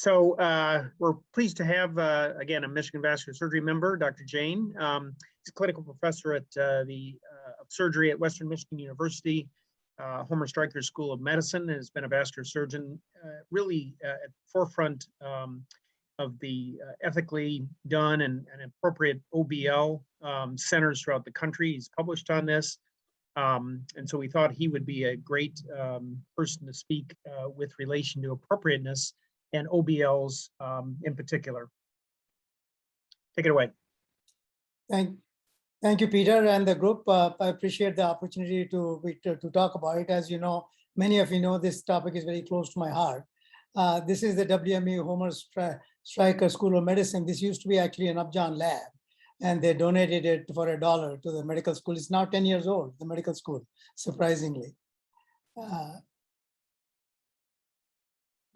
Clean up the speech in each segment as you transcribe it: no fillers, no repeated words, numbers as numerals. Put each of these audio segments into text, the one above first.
So we're pleased to have, again, a Michigan Vascular Surgery member, Dr. Jain. He's a clinical professor at the surgery at Western Michigan University, Homer Stryker School of Medicine, and has been a vascular surgeon really at the forefront of the ethically done and appropriate OBL centers throughout the country. He's published on this. And so we thought he would be a great person to speak with relation to appropriateness and OBLs in particular. Take it away. Thank you, Peter, and the group. I appreciate the opportunity to talk about it. As you know, many of you know, this topic is very close to my heart. This is the WMU Homer Stryker School of Medicine. This used to be actually an Upjohn lab, and they donated it for $1 to the medical school. It's now 10 years old, the medical school, surprisingly.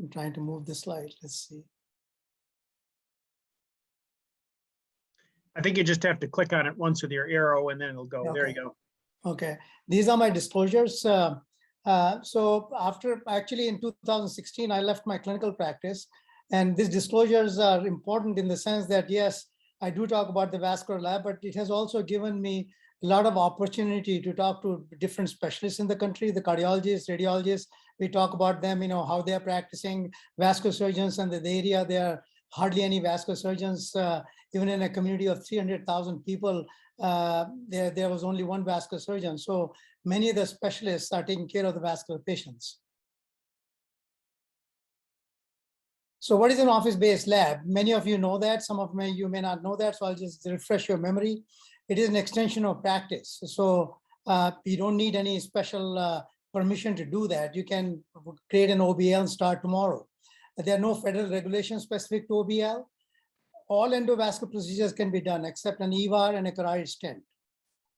I'm trying to move the slide. Let's see. I think you just have to click on it once with your arrow and then it'll go. Okay. There you go. Okay. These are my disclosures. So after, actually in 2016, I left my clinical practice. And these disclosures are important in the sense that, yes, I do talk about the vascular lab, but it has also given me a lot of opportunity to talk to different specialists in the country, the cardiologists, radiologists. We talk about them, you know, how they're practicing, vascular surgeons, and the area there are hardly any vascular surgeons. Even in a community of 300,000 people, there was only one vascular surgeon. So many of the specialists are taking care of the vascular patients. So what is an office-based lab? Many of you know that, some of you may not know that, so I'll just refresh your memory. It is an extension of practice. So you don't need any special permission to do that. You can create an OBL and start tomorrow. There are no federal regulations specific to OBL. All endovascular procedures can be done except an EVAR and a carotid stent.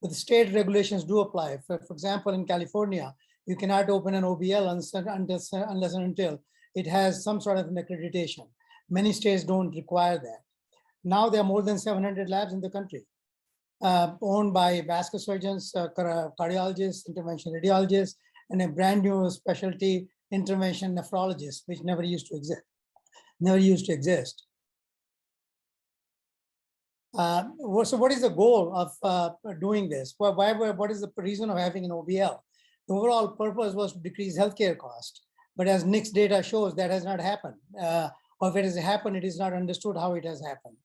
But the state regulations do apply. For example, in California, you cannot open an OBL unless and until it has some sort of an accreditation. Many states don't require that. Now there are more than 700 labs in the country, owned by vascular surgeons, cardiologists, intervention radiologists, and a brand new specialty, intervention nephrologists, which never used to exist. So what is the goal of doing this? What is the reason of having an OBL? The overall purpose was to decrease healthcare costs. But as Nick's data shows, that has not happened. Or if it has happened, it is not understood how it has happened.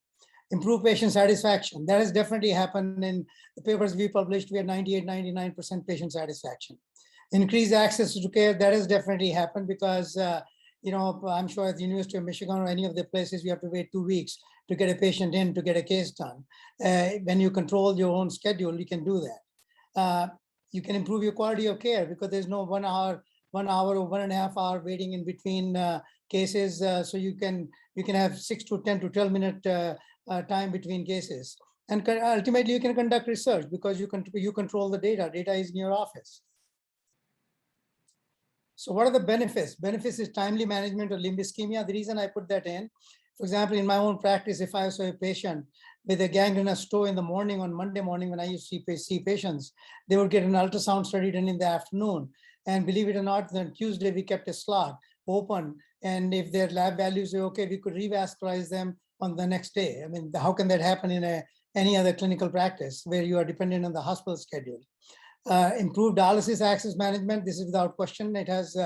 Improve patient satisfaction. That has definitely happened in the papers we published. We had 98, 99% patient satisfaction. Increase access to care. That has definitely happened because, you know, I'm sure at the University of Michigan or any of the places, you have to wait 2 weeks to get a patient in to get a case done. When you control your own schedule, you can do that. You can improve your quality of care because there's no 1 hour or 1.5 hour waiting in between cases. So you can have 6 to 10 to 12 minute time between cases. And ultimately you can conduct research because you control the data. Data is in your office. So what are the benefits? Benefits is timely management of limb ischemia. The reason I put that in, for example, in my own practice, if I saw a patient with a gangrenous toe in the morning on Monday morning when I used to see patients, they would get an ultrasound study done in the afternoon. And believe it or not, then Tuesday we kept a slot open. And if their lab values are okay, we could revascularize them on the next day. I mean, how can that happen in any other clinical practice where you are dependent on the hospital schedule? Improved dialysis access management. This is without question. It has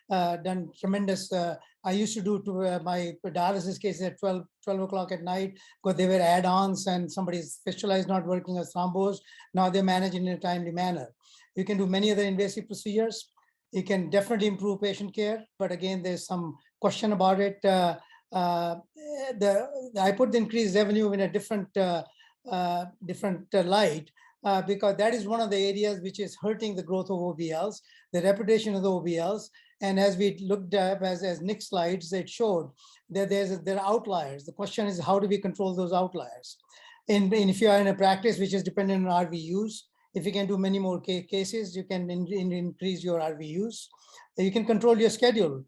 done tremendous. I used to do my dialysis cases at 12 o'clock at night because they were add-ons and somebody's fistula is not working as thrombose. Now they manage in a timely manner. You can do many other invasive procedures. You can definitely improve patient care, but again, there's some question about it. I put the increased revenue in a different light. Because that is one of the areas which is hurting the growth of OBLs, the reputation of the OBLs. And as we looked at, as Nick's slides, it showed that there are outliers. The question is, how do we control those outliers? And if you are in a practice which is dependent on RVUs, if you can do many more cases, you can increase your RVUs. You can control your schedule.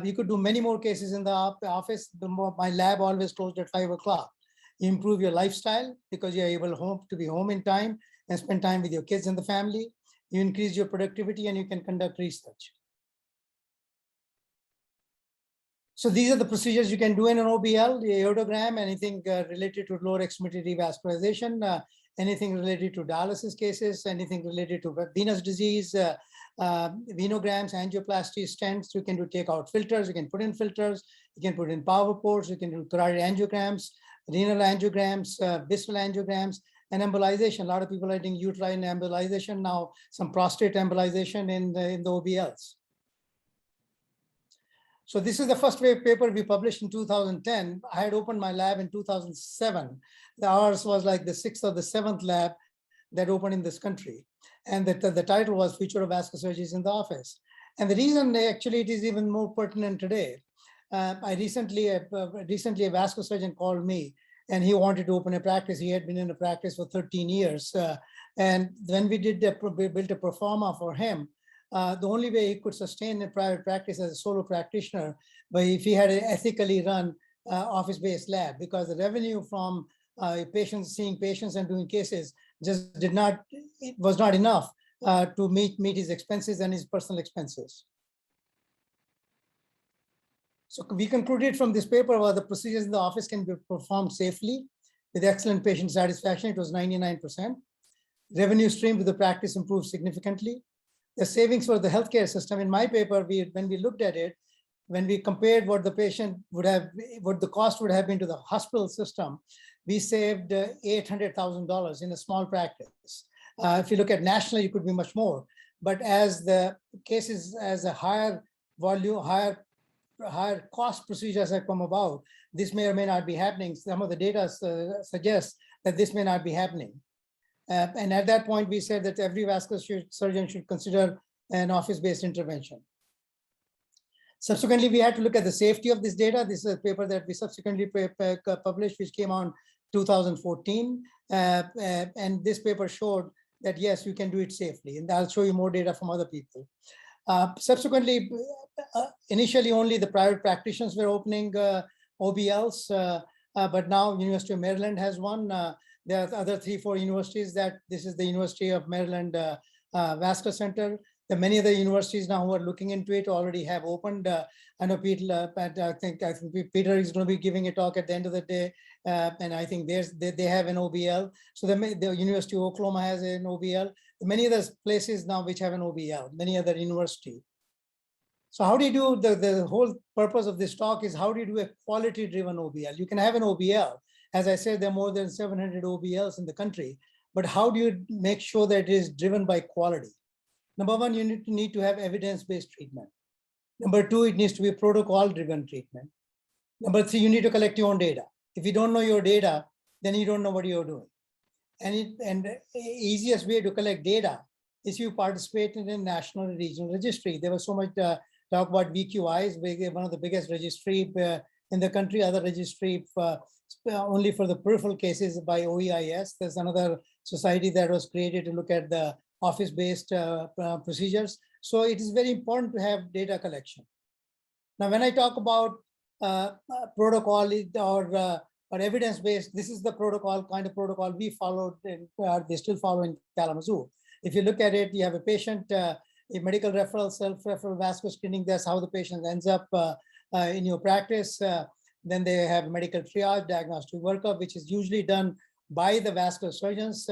You could do many more cases in the office. My lab always closed at 5 o'clock. You improve your lifestyle because you're able to be home in time and spend time with your kids and the family. You increase your productivity and you can conduct research. So these are the procedures you can do in an OBL, the aortogram, anything related to lower extremity revascularization, anything related to dialysis cases, anything related to venous disease, venograms, angioplasty, stents. You can do take out filters, you can put in filters, you can put in power ports, you can do carotid angiograms, renal angiograms, visceral angiograms, and embolization. A lot of people are doing uterine embolization now, some prostate embolization in the OBLs. So this is the first paper we published in 2010. I had opened my lab in 2007. Ours was like the 6th or the 7th lab that opened in this country. And the title was Future of Vascular Surgeries in the Office. And the reason actually it is even more pertinent today. Recently a vascular surgeon called me and he wanted to open a practice. He had been in a practice for 13 years. And when we built a pro forma for him, the only way he could sustain a private practice as a solo practitioner, but if he had an ethically run office-based lab, because the revenue from patients, seeing patients and doing cases just was not enough to meet his expenses and his personal expenses. So we concluded from this paper that the procedures in the office can be performed safely with excellent patient satisfaction. It was 99%. Revenue stream to the practice improved significantly. The savings for the healthcare system, in my paper, when we looked at it, when we compared what the patient would have, what the cost would have been to the hospital system, we saved $800,000 in a small practice. If you look at nationally, it could be much more. But as the cases, as a higher volume, higher cost procedures have come about, this may or may not be happening. Some of the data suggests that this may not be happening. And at that point, we said that every vascular surgeon should consider an office-based intervention. Subsequently, we had to look at the safety of this data. This is a paper that we subsequently published, which came on 2014. And this paper showed that, yes, you can do it safely. And I'll show you more data from other people. Subsequently, initially only the private practitioners were opening OBLs, but now University of Maryland has one. There are other 3-4 universities that this is the University of Maryland Vascular Center. The many other universities now who are looking into it already have opened. I know Peter, I think Peter is going to be giving a talk at the end of the day, and I think they have an OBL. So the University of Oklahoma has an OBL. Many other places now which have an OBL, many other universities. So how do you do, the whole purpose of this talk is how do you do a quality-driven OBL? You can have an OBL. As I said, there are more than 700 OBLs in the country, but how do you make sure that it is driven by quality? Number one, you need to have evidence-based treatment. Number two, it needs to be protocol-driven treatment. Number three, you need to collect your own data. If you don't know your data, then you don't know what you're doing. And the easiest way to collect data is you participate in a national and regional registry. There was so much talk about VQI, one of the biggest registry in the country, other registry only for the peripheral cases by OEIS. There's another society that was created to look at the office-based procedures. So it is very important to have data collection. Now, when I talk about protocol or evidence-based, this is the protocol, kind of protocol we followed and they still follow in Kalamazoo. If you look at it, you have a patient, a medical referral, self-referral vascular screening, that's how the patient ends up in your practice. Then they have medical triage, diagnostic workup, which is usually done by the vascular surgeons.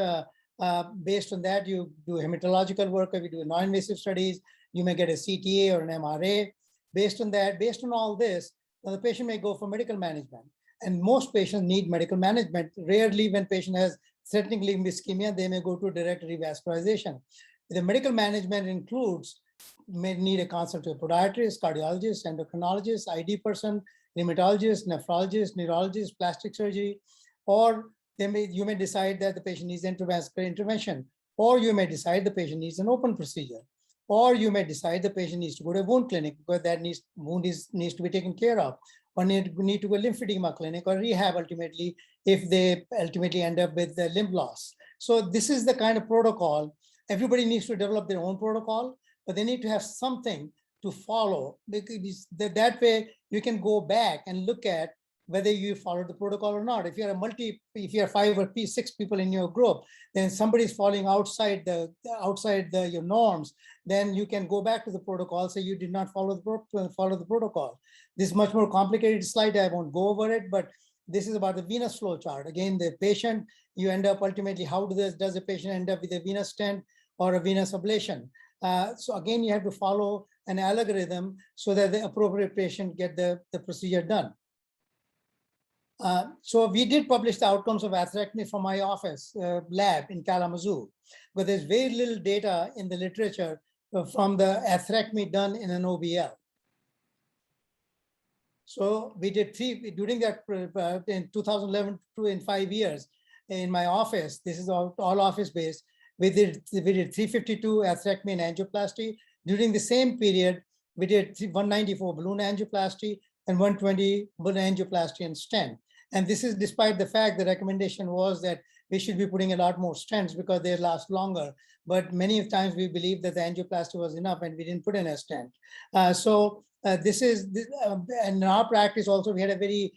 Based on that, you do hematological workup, you do non-invasive studies, you may get a CTA or an MRA. Based on that, based on all this, the patient may go for medical management. And most patients need medical management. Rarely when patient has threatening limb ischemia, they may go to direct revascularization. The medical management includes, may need a consult to a podiatrist, cardiologist, endocrinologist, ID person, rheumatologist, nephrologist, neurologist, plastic surgery, or you may decide that the patient needs intravascular intervention, or you may decide the patient needs an open procedure, or you may decide the patient needs to go to a wound clinic because that wound needs to be taken care of, or need to go to lymphedema clinic or rehab ultimately if they ultimately end up with the limb loss. So this is the kind of protocol. Everybody needs to develop their own protocol, but they need to have something to follow, because that way you can go back and look at whether you follow the protocol or not. If you're 5 or 6 people in your group, then somebody's falling outside your norms, then you can go back to the protocol, say you did not follow the protocol. This is much more complicated slide. I won't go over it, but this is about the venous flow chart. Again, the patient, you end up ultimately, how does the patient end up with a venous stent or a venous ablation? So again, you have to follow an algorithm so that the appropriate patient get the procedure done. So we did publish the outcomes of atherectomy from my office lab in Kalamazoo, but there's very little data in the literature from the atherectomy done in an OBL. So we did during that in 2011 to in 5 years in my office. This is all office based. We did 352 atherectomy and angioplasty. During the same period, we did 194 balloon angioplasty and 120 balloon angioplasty and stent. And this is despite the fact the recommendation was that we should be putting a lot more stents because they last longer. But many times we believe that the angioplasty was enough and we didn't put in a stent. And in our practice also, we had a very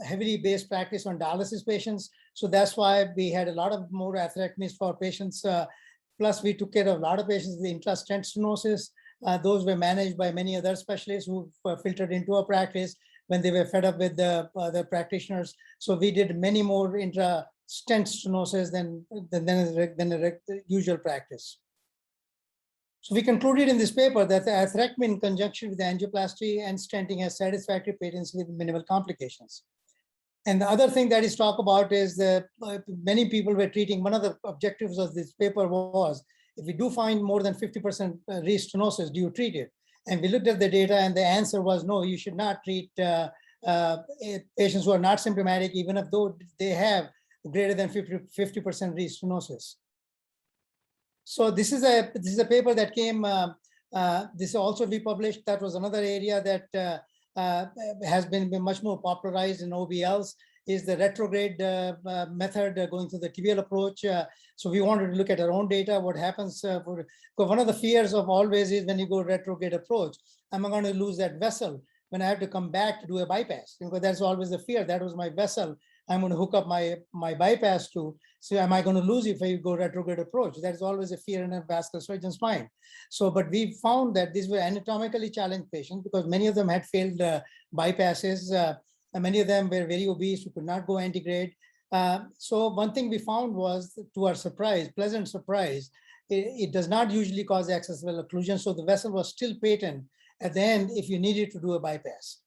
heavily based practice on dialysis patients. So that's why we had a lot of more atherectomies for patients. Plus we took care of a lot of patients with intra-stent stenosis. Those were managed by many other specialists who filtered into our practice when they were fed up with the practitioners. So we did many more intra-stent stenosis than the usual practice. So we concluded in this paper that the atherectomy in conjunction with the angioplasty and stenting has satisfactory patency with minimal complications. And the other thing that is talked about is that many people were treating, one of the objectives of this paper was, if we do find more than 50% restenosis, do you treat it? And we looked at the data and the answer was no, you should not treat patients who are not symptomatic, even if though they have greater than 50% restenosis. So this is a paper that came, this also we published. That was another area that has been much more popularized in OBLs, is the retrograde method going through the tibial approach. So we wanted to look at our own data, what happens. One of the fears of always is when you go retrograde approach, am I going to lose that vessel when I have to come back to do a bypass? Because that's always the fear. That was my vessel I'm going to hook up my bypass to. So am I going to lose if I go retrograde approach? That is always a fear in a vascular surgeon's mind. So, but we found that these were anatomically challenged patients because many of them had failed bypasses. And many of them were very obese who could not go antegrade. So one thing we found was, to our surprise, pleasant surprise, it does not usually cause accessible occlusion. So the vessel was still patent at the end if you needed to do a bypass.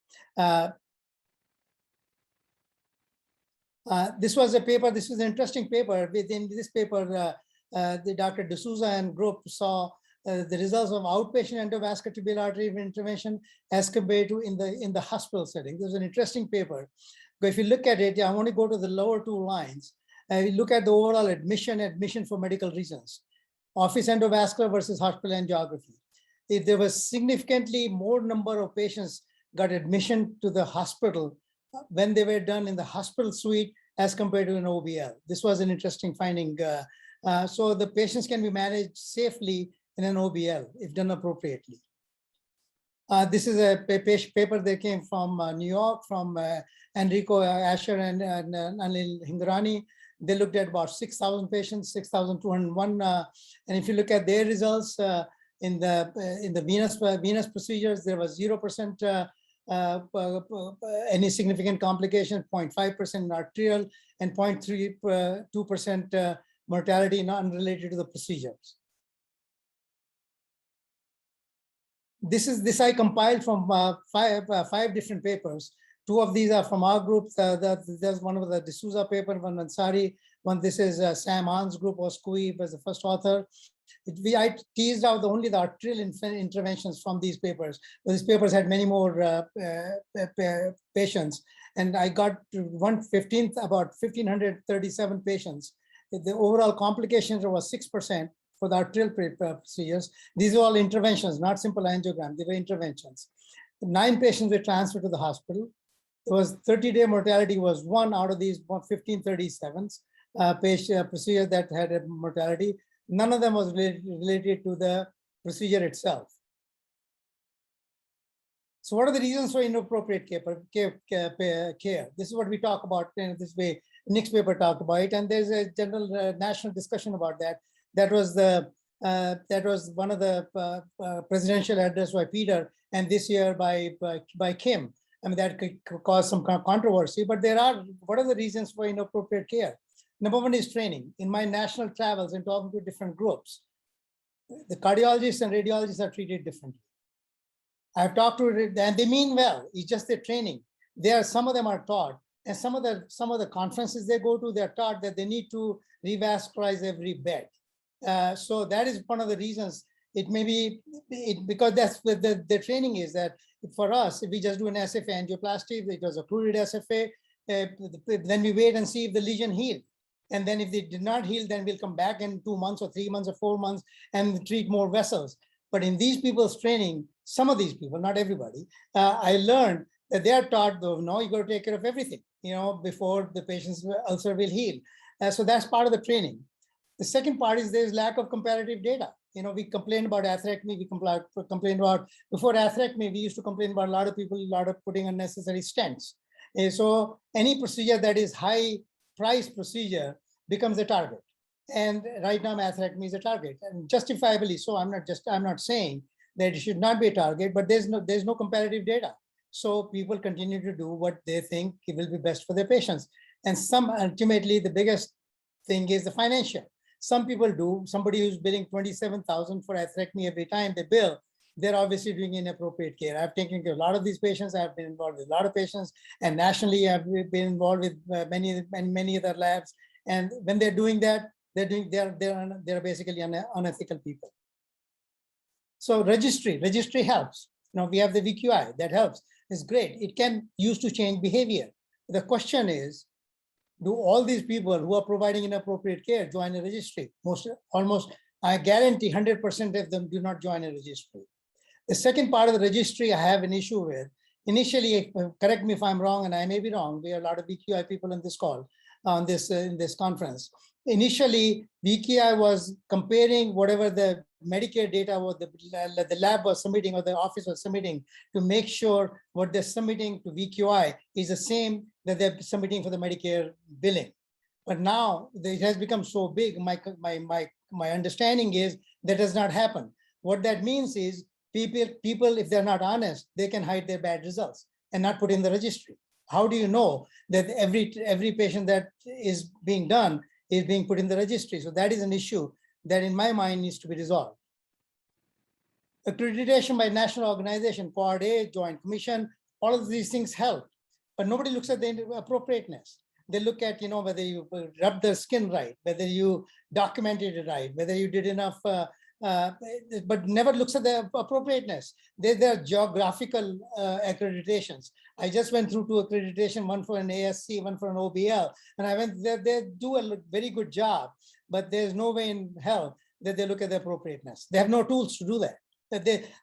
This was a paper, this was an interesting paper. Within this paper, the Dr. D'Souza and group saw the results of outpatient endovascular tibial artery intervention as compared to in the hospital setting. This is an interesting paper. But if you look at it, I want to go to the lower two lines. Look at the overall admission for medical reasons. Office endovascular versus hospital angiography. There was significantly more number of patients got admission to the hospital when they were done in the hospital suite as compared to an OBL. This was an interesting finding. So the patients can be managed safely in an OBL if done appropriately. This is a paper that came from New York, from Enrico Asher and Anil Hingrani. They looked at about 6,000 patients, 6,201. And if you look at their results in the venous procedures, there was 0% any significant complication, 0.5% in arterial, and 0.32% mortality unrelated to the procedures. This I compiled from five different papers. Two of these are from our group. There's one of the D'Souza paper, one Ansari, one this is Sam Hahn's group, or SCUI was the first author. I teased out only the arterial interventions from these papers. But these papers had many more patients. And I got about 1,537 patients. The overall complications was 6% for the arterial procedures. These are all interventions, not simple angiogram. They were interventions. 9 patients were transferred to the hospital. There was 30-day mortality was 1 out of these 1,537 procedures that had a mortality. None of them was related to the procedure itself. So what are the reasons for inappropriate care? This is what we talk about in this way. Nick's paper talked about it, and there's a general national discussion about that. That was one of the presidential address by Peter, and this year by Kim. I mean, that could cause some kind of controversy, but what are the reasons for inappropriate care? Number one is training. In my national travels and talking to different groups, the cardiologists and radiologists are treated differently. I've talked to, and they mean well, it's just their training. Some of them are taught, and some of the conferences they go to, they're taught that they need to revascularize every bed. So that is one of the reasons. It may be because that's what the training is, that for us, if we just do an SFA angioplasty, it was occluded SFA, then we wait and see if the lesion healed. And then if they did not heal, then we'll come back in 2 months or 3 months or 4 months and treat more vessels. But in these people's training, some of these people, not everybody, I learned that they are taught, though, no, you got to take care of everything, before the patient's ulcer will heal. So that's part of the training. The second part is there's lack of comparative data. We complained about atherectomy. We complained about, before atherectomy, we used to complain about a lot of putting unnecessary stents. So any procedure that is high price procedure becomes a target. And right now, atherectomy is a target, and justifiably so. I'm not saying that it should not be a target, but there's no comparative data. So people continue to do what they think it will be best for their patients. And ultimately, the biggest thing is the financial. Some people do. Somebody who's billing $27,000 for atherectomy every time they bill, they're obviously doing inappropriate care. I've taken care of a lot of these patients. I've been involved with a lot of patients, and nationally, I've been involved with many other labs. And when they're doing that, they're basically unethical people. So registry helps. We have the VQI that helps. It's great. It can use to change behavior. The question is, do all these people who are providing inappropriate care join a registry? Almost, I guarantee 100% of them do not join a registry. The second part of the registry I have an issue with. Initially, correct me if I'm wrong, and I may be wrong. We have a lot of VQI people on this call, in this conference. Initially, VQI was comparing whatever the Medicare data was the lab was submitting or the office was submitting to make sure what they're submitting to VQI is the same that they're submitting for the Medicare billing. But now it has become so big. My understanding is that does not happen. What that means is people, if they're not honest, they can hide their bad results and not put in the registry. How do you know that every patient that is being done is being put in the registry? So that is an issue that in my mind needs to be resolved. Accreditation by national organization, Quad A, Joint Commission, all of these things help, but nobody looks at the appropriateness. They look at, whether you rubbed the skin right, whether you documented it right, whether you did enough, but never looks at the appropriateness. There are geographical accreditations. I just went through 2 accreditation, one for an ASC, one for an OBL, and I went there. They do a very good job, but there's no way in hell that they look at the appropriateness. They have no tools to do that.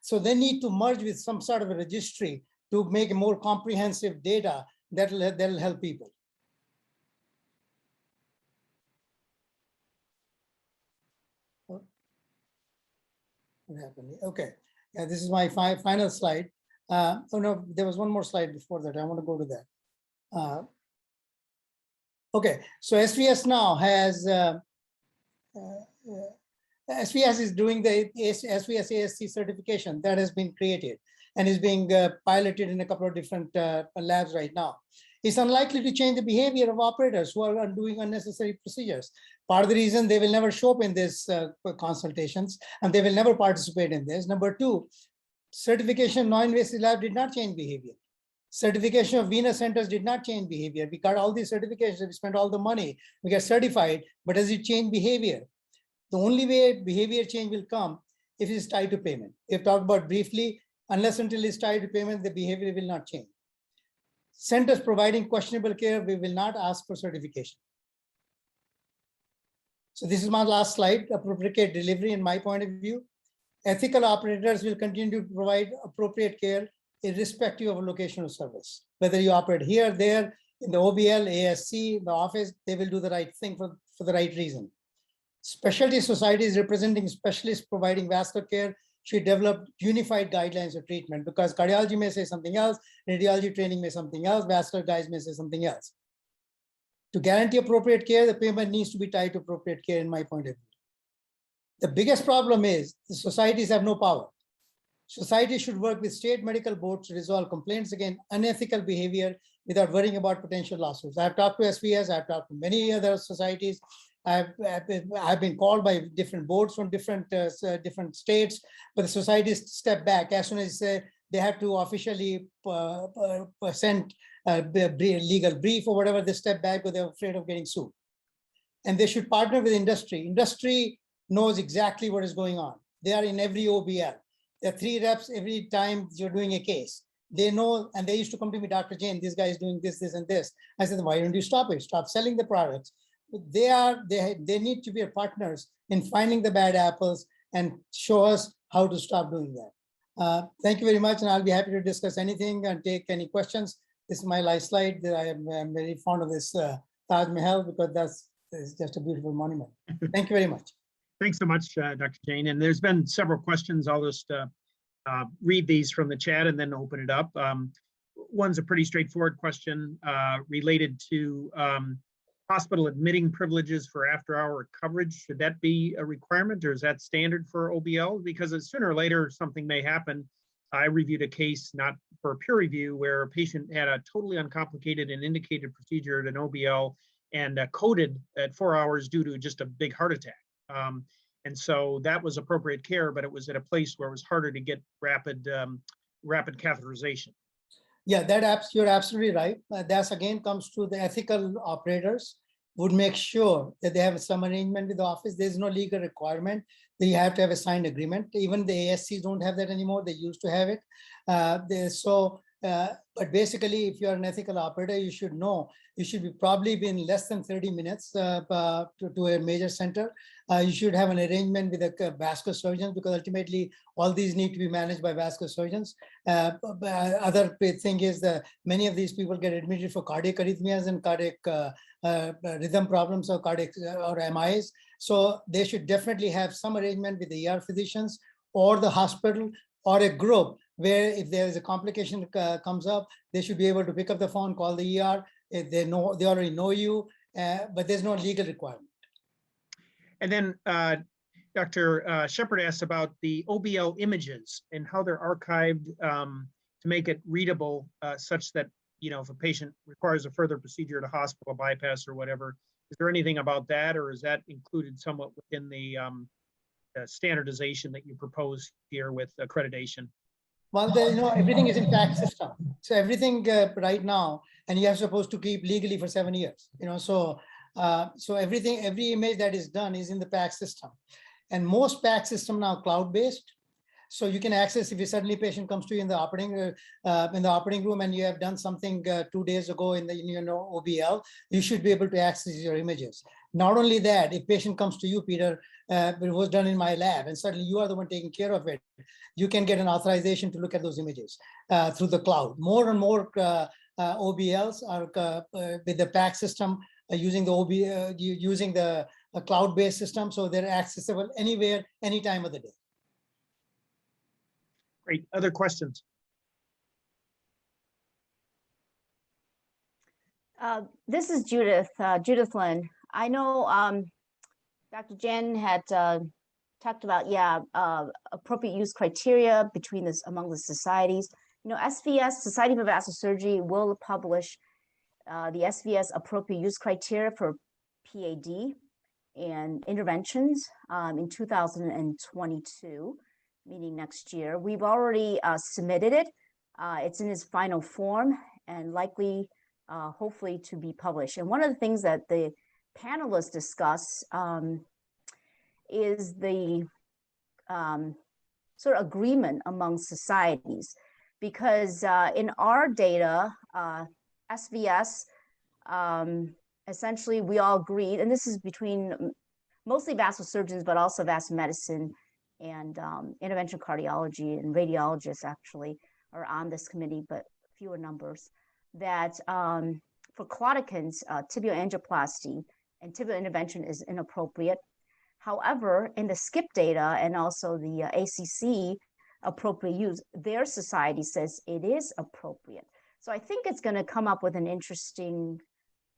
So they need to merge with some sort of a registry to make a more comprehensive data that'll help people. What happened? Okay, yeah, this is my final slide. Oh no, there was one more slide before that. I want to go to that. Okay, so SVS now has SVS is doing the SVS ASC certification that has been created and is being piloted in a couple of different labs right now. It's unlikely to change the behavior of operators who are doing unnecessary procedures. Part of the reason they will never show up in these consultations and they will never participate in this. Number 2, certification of non-invasive lab did not change behavior. Certification of venous centers did not change behavior. We got all these certifications, we spent all the money, we get certified, but does it change behavior? The only way behavior change will come if it is tied to payment. We've talked about briefly, unless until it's tied to payment, the behavior will not change. Centers providing questionable care, we will not ask for certification. So this is my last slide, appropriate delivery in my point of view. Ethical operators will continue to provide appropriate care irrespective of location of service. Whether you operate here, there, in the OBL, ASC, the office, they will do the right thing for the right reason. Specialty societies representing specialists providing vascular care should develop unified guidelines of treatment, because cardiology may say something else, radiology training may something else, vascular guys may say something else. To guarantee appropriate care, the payment needs to be tied to appropriate care in my point of view. The biggest problem is the societies have no power. Society should work with state medical boards to resolve complaints against unethical behavior without worrying about potential lawsuits. I've talked to SVS, I've talked to many other societies. I've been called by different boards from different states, but the societies step back as soon as they have to officially send a legal brief or whatever, they step back because they're afraid of getting sued. And they should partner with industry. Industry knows exactly what is going on. They are in every OBL. There are 3 reps every time you're doing a case. They know, and they used to come to me, Dr. Jain, this guy is doing this, this, and this. I said, why don't you stop it? Stop selling the products. They need to be partners in finding the bad apples and show us how to stop doing that. Thank you very much, and I'll be happy to discuss anything and take any questions. This is my last slide. I'm very fond of this Taj Mahal because that's just a beautiful monument. Thank you very much. Thanks so much, Dr. Jain. And there's been several questions. I'll just read these from the chat and then open it up. One's a pretty straightforward question related to hospital admitting privileges for after-hour coverage. Should that be a requirement, or is that standard for OBL? Because sooner or later something may happen. I reviewed a case, not for a peer review, where a patient had a totally uncomplicated and indicated procedure at an OBL and coded at 4 hours due to just a big heart attack. And so that was appropriate care, but it was at a place where it was harder to get rapid catheterization. Yeah, you're absolutely right. That's again comes to the ethical operators would make sure that they have some arrangement with the office. There's no legal requirement that you have to have a signed agreement. Even the ASCs don't have that anymore. They used to have it. But basically, if you're an ethical operator, you should know you should be probably be in less than 30 minutes to a major center. You should have an arrangement with the vascular surgeons, because ultimately all these need to be managed by vascular surgeons. Other thing is that many of these people get admitted for cardiac arrhythmias and cardiac rhythm problems or cardiac or MIs. So they should definitely have some arrangement with the ER physicians or the hospital or a group where if there is a complication comes up, they should be able to pick up the phone, call the ER. If they already know you, but there's no legal requirement. And then Dr. Shepard asked about the OBL images and how they're archived to make it readable such that, you know, if a patient requires a further procedure at a hospital, bypass or whatever, is there anything about that, or is that included somewhat within the standardization that you propose here with accreditation? Well, everything is in PACS system. So everything right now, and you are supposed to keep legally for 7 years, so everything, every image that is done is in the PACS system. And most PACS system now cloud-based. So you can access, if a suddenly patient comes to you in the operating room and you have done something 2 days ago in the OBL, you should be able to access your images. Not only that, if patient comes to you, Peter, it was done in my lab, and suddenly you are the one taking care of it, you can get an authorization to look at those images through the cloud. More and more OBLs are with the PACS system using the cloud-based system, so they're accessible anywhere, any time of the day. Great. Other questions? This is Judith, Judith Lynn. I know Dr. Jain had talked about, appropriate use criteria among the societies. SVS, Society for Vascular Surgery, will publish the SVS appropriate use criteria for PAD and interventions in 2022, meaning next year. We've already submitted it. It's in its final form and likely, hopefully, to be published. And one of the things that the panelists discuss is the sort of agreement among societies, because in our data, SVS, essentially we all agreed, and this is between mostly vascular surgeons, but also vascular medicine and interventional cardiology and radiologists actually are on this committee, but fewer numbers, that for claudicants, tibial angioplasty and tibial intervention is inappropriate. However, in the SCIP data and also the ACC appropriate use, their society says it is appropriate. So I think it's going to come up with an interesting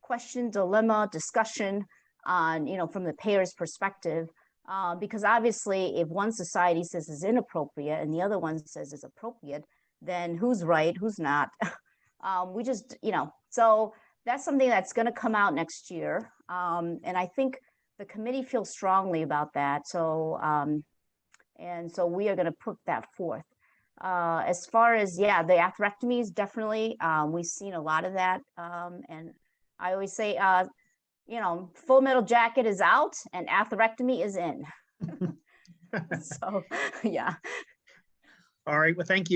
question, dilemma, discussion on, from the payer's perspective, because obviously if one society says it's inappropriate and the other one says it's appropriate, then who's right, who's not? We just, so that's something that's going to come out next year. And I think the committee feels strongly about that. So, and so we are going to put that forth. As far as, the atherectomies, definitely, we've seen a lot of that. And I always say, Full Metal Jacket is out and atherectomy is in. So, yeah. All right, well, thank you.